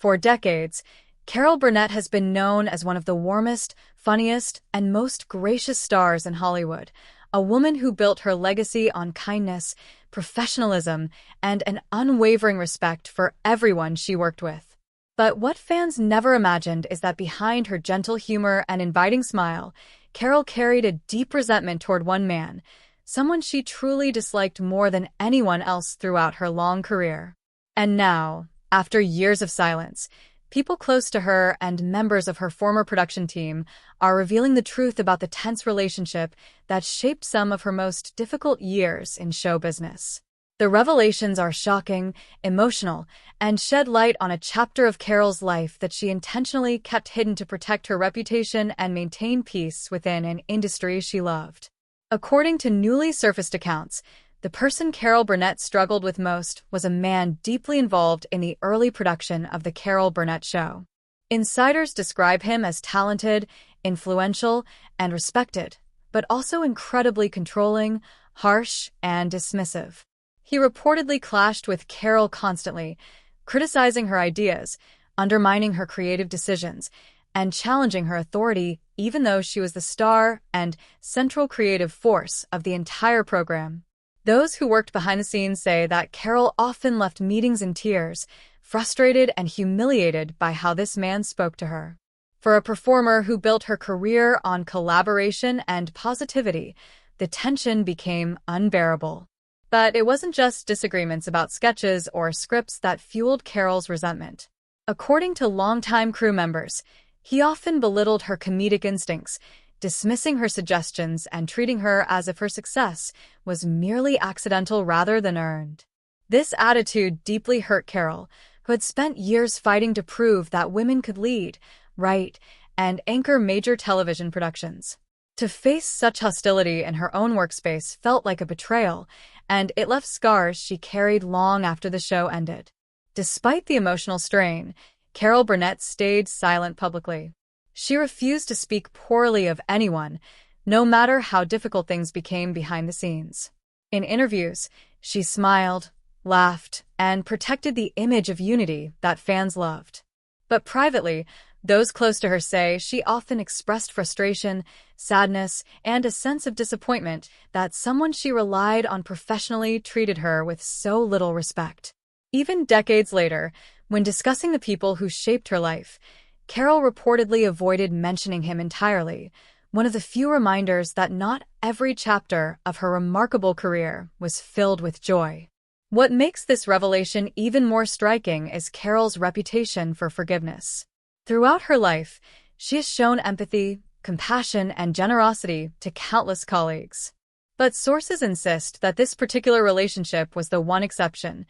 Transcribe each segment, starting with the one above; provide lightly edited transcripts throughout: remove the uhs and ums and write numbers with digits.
For decades, Carol Burnett has been known as one of the warmest, funniest, and most gracious stars in Hollywood, a woman who built her legacy on kindness, professionalism, and an unwavering respect for everyone she worked with. But what fans never imagined is that behind her gentle humor and inviting smile, Carol carried a deep resentment toward one man, someone she truly disliked more than anyone else throughout her long career. And now, after years of silence, people close to her and members of her former production team are revealing the truth about the tense relationship that shaped some of her most difficult years in show business. The revelations are shocking, emotional, and shed light on a chapter of Carol's life that she intentionally kept hidden to protect her reputation and maintain peace within an industry she loved. According to newly surfaced accounts, the person Carol Burnett struggled with most was a man deeply involved in the early production of The Carol Burnett Show. Insiders describe him as talented, influential, and respected, but also incredibly controlling, harsh, and dismissive. He reportedly clashed with Carol constantly, criticizing her ideas, undermining her creative decisions, and challenging her authority even though she was the star and central creative force of the entire program. Those who worked behind the scenes say that Carol often left meetings in tears, frustrated and humiliated by how this man spoke to her. For a performer who built her career on collaboration and positivity, the tension became unbearable. But it wasn't just disagreements about sketches or scripts that fueled Carol's resentment. According to longtime crew members, he often belittled her comedic instincts, dismissing her suggestions and treating her as if her success was merely accidental rather than earned. This attitude deeply hurt Carol, who had spent years fighting to prove that women could lead, write, and anchor major television productions. To face such hostility in her own workspace felt like a betrayal, and it left scars she carried long after the show ended. Despite the emotional strain, Carol Burnett stayed silent publicly. She refused to speak poorly of anyone, no matter how difficult things became behind the scenes. In interviews, she smiled, laughed, and protected the image of unity that fans loved. But privately, those close to her say she often expressed frustration, sadness, and a sense of disappointment that someone she relied on professionally treated her with so little respect. Even decades later, when discussing the people who shaped her life, Carol reportedly avoided mentioning him entirely, one of the few reminders that not every chapter of her remarkable career was filled with joy. What makes this revelation even more striking is Carol's reputation for forgiveness. Throughout her life, she has shown empathy, compassion, and generosity to countless colleagues. But sources insist that this particular relationship was the one exception,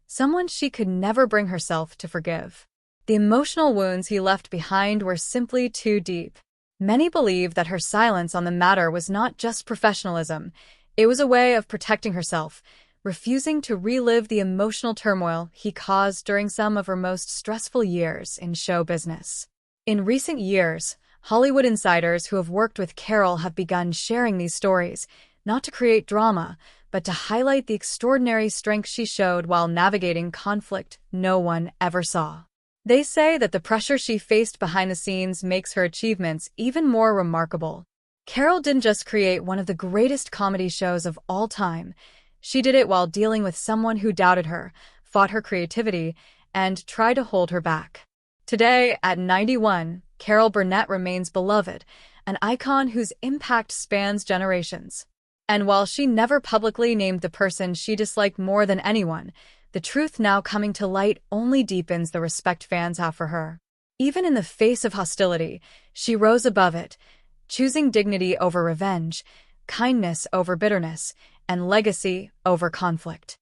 someone she could never bring herself to forgive. The emotional wounds he left behind were simply too deep. Many believe that her silence on the matter was not just professionalism, it was a way of protecting herself, refusing to relive the emotional turmoil he caused during some of her most stressful years in show business. In recent years, Hollywood insiders who have worked with Carol have begun sharing these stories, not to create drama, but to highlight the extraordinary strength she showed while navigating conflict no one ever saw. They say that the pressure she faced behind the scenes makes her achievements even more remarkable. Carol didn't just create one of the greatest comedy shows of all time. She did it while dealing with someone who doubted her, fought her creativity, and tried to hold her back. Today, at 91, Carol Burnett remains beloved, an icon whose impact spans generations. And while she never publicly named the person she disliked more than anyone, the truth now coming to light only deepens the respect fans have for her. Even in the face of hostility, she rose above it, choosing dignity over revenge, kindness over bitterness, and legacy over conflict.